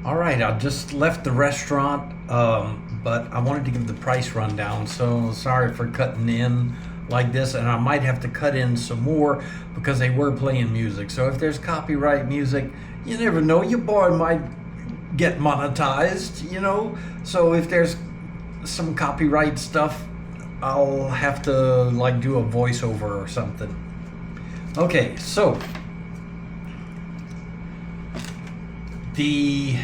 All right, I just left the restaurant, but I wanted to give the price rundown. So sorry for cutting in like this, and I might have to cut in some more because they were playing music. So if there's copyright music, you never know, your boy might get monetized. So if there's some copyright stuff, I'll have to like do a voiceover or something. Okay, so the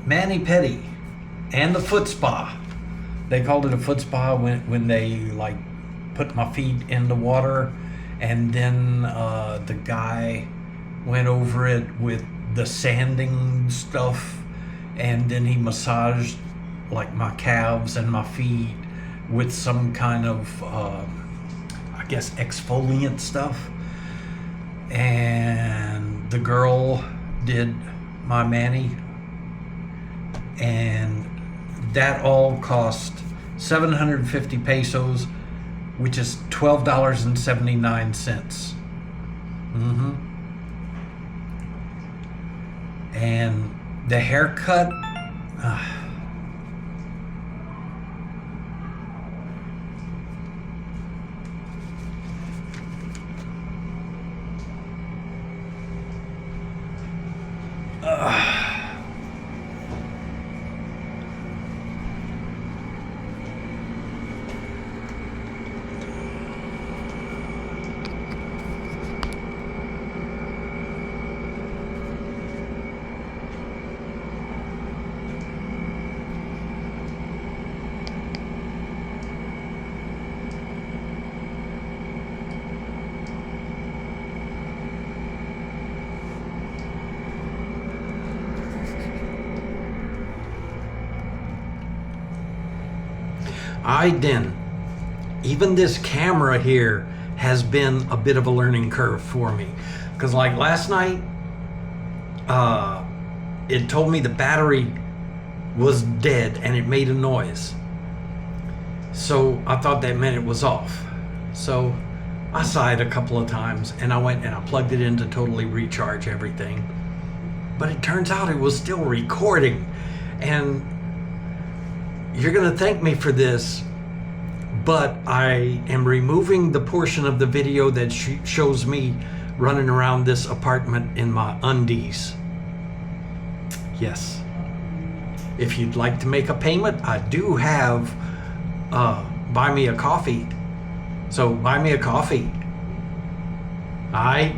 mani-pedi and the foot spa. They called it a foot spa when they like put my feet in the water, and then the guy went over it with the sanding stuff, and then he massaged like my calves and my feet with some kind of I guess exfoliant stuff, and the girl did my mani, and that all cost 750 pesos, which is $12.79. And the haircut, even this camera here has been a bit of a learning curve for me, because like last night it told me the battery was dead and it made a noise, so I thought that meant it was off. So I sighed a couple of times and I went and I plugged it in to totally recharge everything, but it turns out it was still recording. And you're gonna thank me for this, but I am removing the portion of the video that shows me running around this apartment in my undies. Yes. If you'd like to make a payment, I do have buy me a coffee. So buy me a coffee. All right.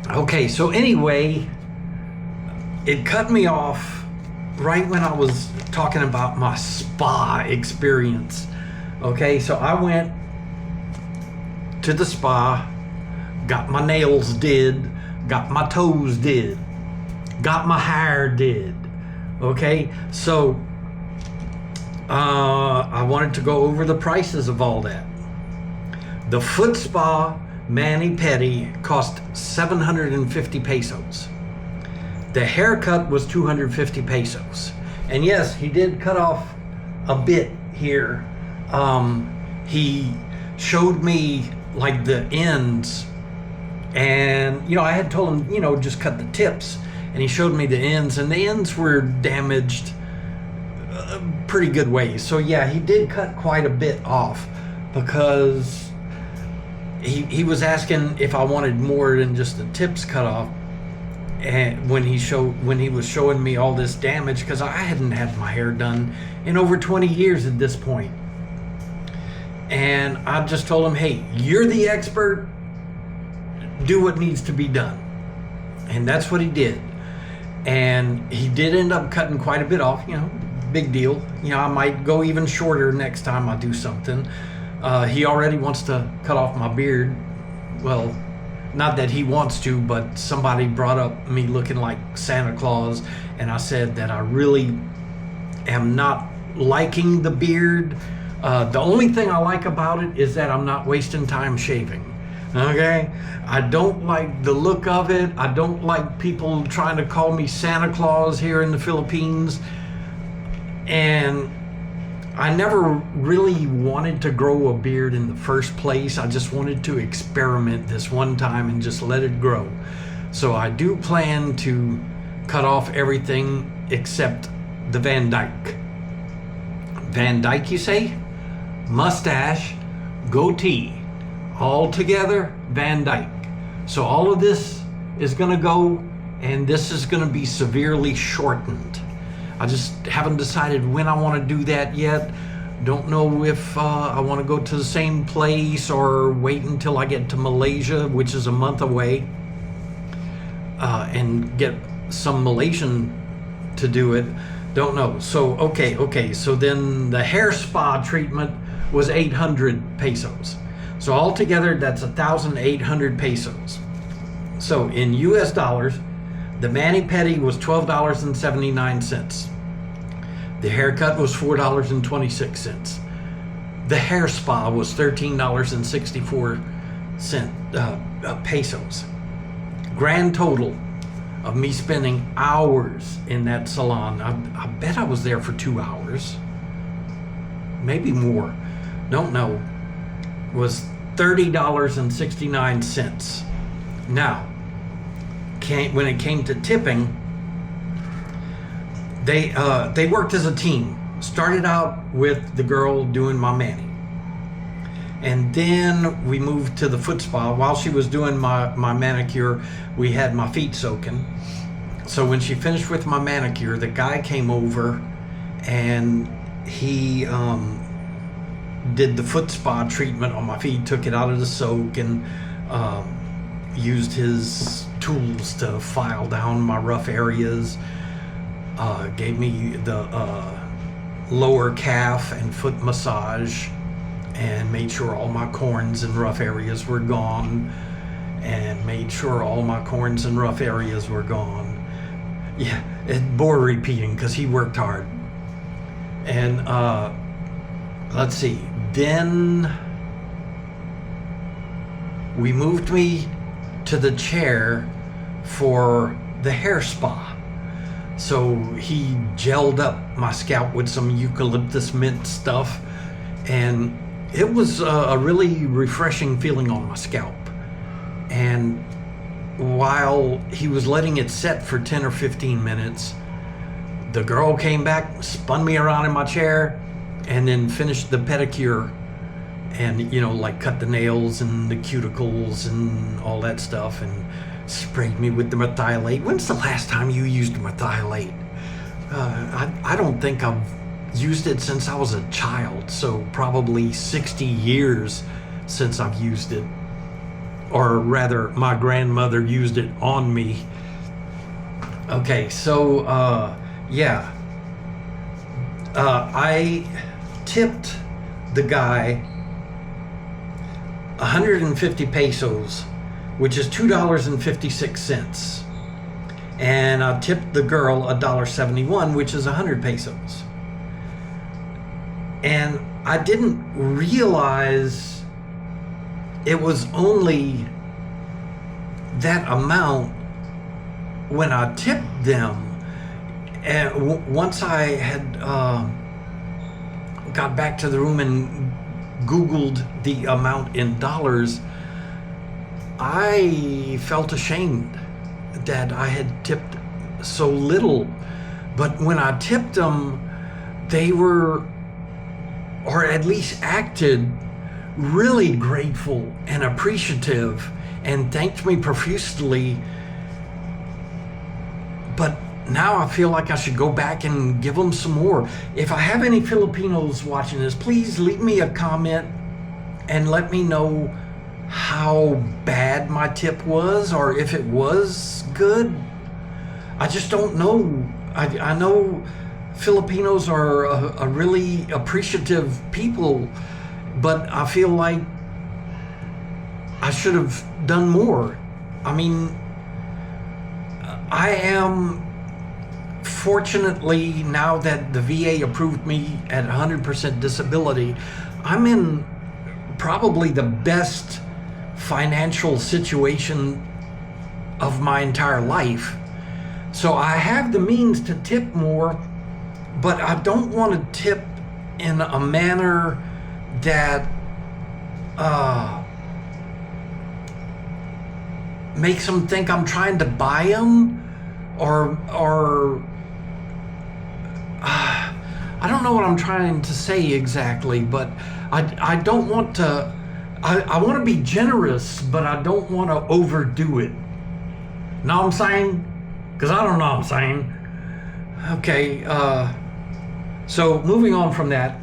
Okay, so anyway, it cut me off right when I was talking about my spa experience. Okay, so I went to the spa, got my nails did, got my toes did, got my hair did. Okay, so I wanted to go over the prices of all that. The foot spa mani-pedi cost 750 pesos. The haircut was 250 pesos. And yes, he did cut off a bit here. He showed me like the ends, and I had told him, just cut the tips, and he showed me the ends, and the ends were damaged pretty good ways. So yeah, he did cut quite a bit off, because he was asking if I wanted more than just the tips cut off. And when he was showing me all this damage, because I hadn't had my hair done in over 20 years at this point, and I just told him, hey, you're the expert, do what needs to be done. And that's what he did. And he did end up cutting quite a bit off, big deal. I might go even shorter next time I do something. He already wants to cut off my beard. Well, not that he wants to, but somebody brought up me looking like Santa Claus, and I said that I really am not liking the beard. The only thing I like about it is that I'm not wasting time shaving. Okay? I don't like the look of it. I don't like people trying to call me Santa Claus here in the Philippines. And I never really wanted to grow a beard in the first place. I just wanted to experiment this one time and just let it grow. So I do plan to cut off everything except the Van Dyke. Van Dyke, you say? Mustache, goatee, all together, Van Dyke. So all of this is going to go, and this is going to be severely shortened. I just haven't decided when I want to do that yet. Don't know if I want to go to the same place or wait until I get to Malaysia, which is a month away, and get some Malaysian to do it. Don't know. So, okay. So then the hair spa treatment was 800 pesos. So altogether, that's 1,800 pesos. So in US dollars, the mani-pedi was $12.79. The haircut was $4.26. The hair spa was $13.64 pesos. Grand total of me spending hours in that salon. I bet I was there for 2 hours, maybe more. Don't know. Was $30.69. Now, when it came to tipping, they worked as a team. Started out with the girl doing my mani, and then we moved to the foot spa. While she was doing my manicure, we had my feet soaking. So when she finished with my manicure, the guy came over and he did the foot spa treatment on my feet, took it out of the soak, and used his tools to file down my rough areas. Gave me the lower calf and foot massage, and made sure all my corns and rough areas were gone, and made sure all my corns and rough areas were gone. Yeah, it bore repeating because he worked hard. And let's see, then we moved me to the chair for the hair spa. So he gelled up my scalp with some eucalyptus mint stuff, and it was a really refreshing feeling on my scalp. And while he was letting it set for 10 or 15 minutes, the girl came back, spun me around in my chair, and then finished the pedicure, and like cut the nails and the cuticles and all that stuff, and sprayed me with the methylate. When's the last time you used methylate? I don't think I've used it since I was a child, so probably 60 years since I've used it. Or rather, my grandmother used it on me. Okay, so yeah. I tipped the guy 150 pesos, which is $2.56. And I tipped the girl $1.71, which is 100 pesos. And I didn't realize it was only that amount when I tipped them. And once I had got back to the room and Googled the amount in dollars, I felt ashamed that I had tipped so little. But when I tipped them, they were, or at least acted, really grateful and appreciative and thanked me profusely. But now I feel like I should go back and give them some more. If I have any Filipinos watching this, please leave me a comment and let me know how bad my tip was, or if it was good. I just don't know. I know Filipinos are a really appreciative people, but I feel like I should have done more. I mean, I am, fortunately, now that the VA approved me at 100% disability, I'm in probably the best financial situation of my entire life. So I have the means to tip more, but I don't want to tip in a manner that makes them think I'm trying to buy them, or I don't know what I'm trying to say exactly, but I don't want to. I want to be generous, but I don't want to overdo it. Know what I'm saying? Because I don't know what I'm saying. Okay, so moving on from that,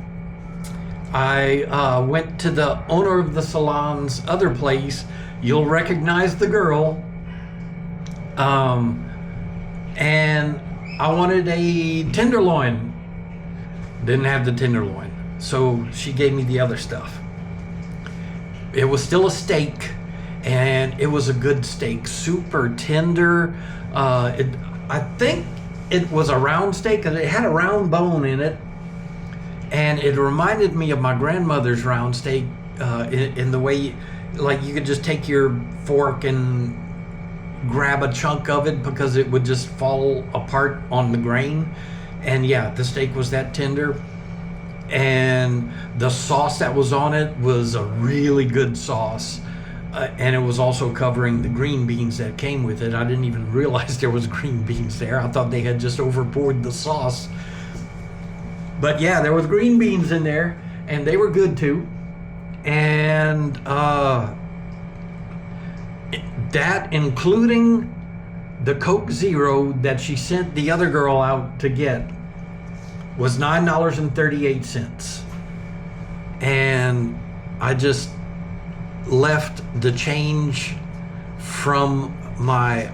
I went to the owner of the salon's other place. You'll recognize the girl. And I wanted a tenderloin. Didn't have the tenderloin, so she gave me the other stuff. It was still a steak, and it was a good steak, super tender. I think it was a round steak, and it had a round bone in it, and it reminded me of my grandmother's round steak in the way, like, you could just take your fork and grab a chunk of it because it would just fall apart on the grain. And yeah, the steak was that tender, and the sauce that was on it was a really good sauce, and it was also covering the green beans that came with it. I didn't even realize there was green beans there. I thought they had just overpoured the sauce, but yeah, there was green beans in there, and they were good too. And that, including the Coke Zero that she sent the other girl out to get, was $9.38. And I just left the change from my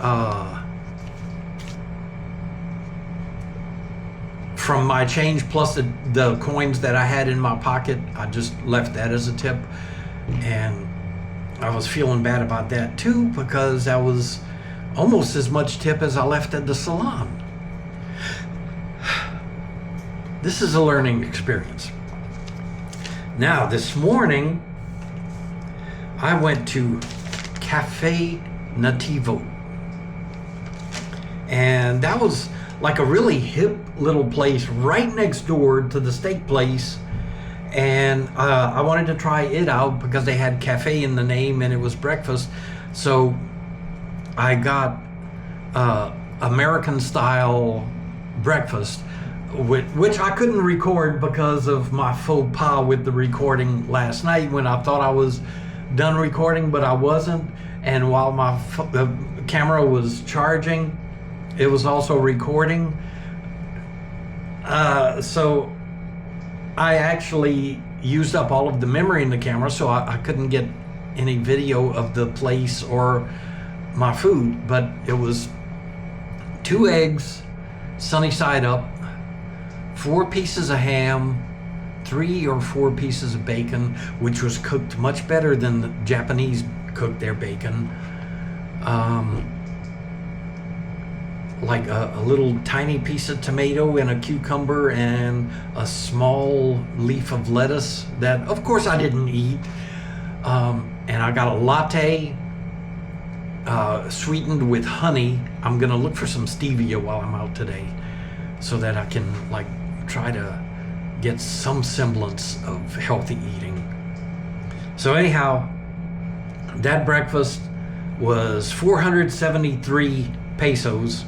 change plus the coins that I had in my pocket. I just left that as a tip, and I was feeling bad about that too, because that was almost as much tip as I left at the salon. This is a learning experience. Now, this morning, I went to Cafe Nativo. And that was like a really hip little place right next door to the steak place. And I wanted to try it out because they had cafe in the name and it was breakfast. So I got American style breakfast, which I couldn't record because of my faux pas with the recording last night when I thought I was done recording, but I wasn't. And while my camera was charging, it was also recording. So I actually used up all of the memory in the camera, so I couldn't get any video of the place or my food. But it was 2 eggs, sunny side up, 4 pieces of ham, 3 or 4 pieces of bacon, which was cooked much better than the Japanese cook their bacon. Like a little tiny piece of tomato and a cucumber and a small leaf of lettuce that, of course, I didn't eat. And I got a latte sweetened with honey. I'm gonna look for some stevia while I'm out today so that I can try to get some semblance of healthy eating. So anyhow, that breakfast was 473 pesos,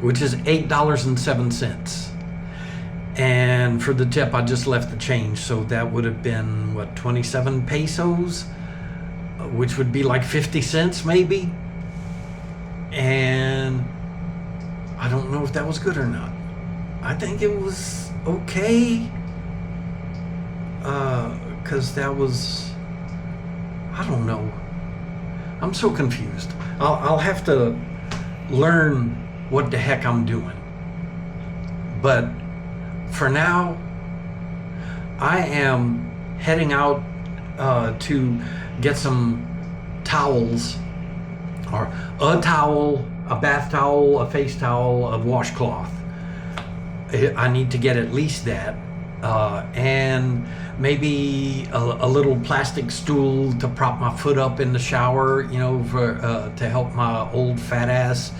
which is $8.07. And for the tip, I just left the change, so that would have been, 27 pesos, which would be like 50 cents maybe. And I don't know if that was good or not. I think it was okay, because that was, I don't know. I'm so confused. I'll have to learn what the heck I'm doing. But for now, I am heading out to get some towels, or a towel, a bath towel, a face towel, a washcloth. I need to get at least that, and maybe a little plastic stool to prop my foot up in the shower, for to help my old fat ass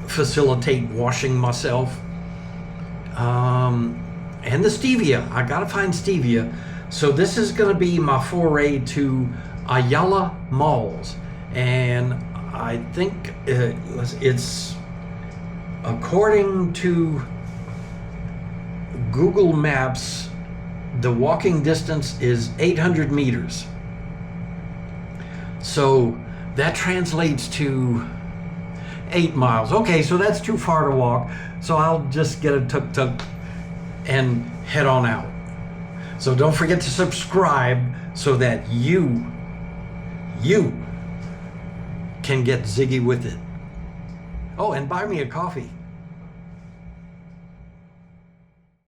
facilitate washing myself. And the stevia, I gotta find stevia. So this is gonna be my foray to Ayala Malls, and I think it's according to Google Maps, the walking distance is 800 meters. So that translates to 8 miles. Okay, so that's too far to walk. So I'll just get a tuk-tuk and head on out. So don't forget to subscribe so that you can get ziggy with it. Oh, and buy me a coffee.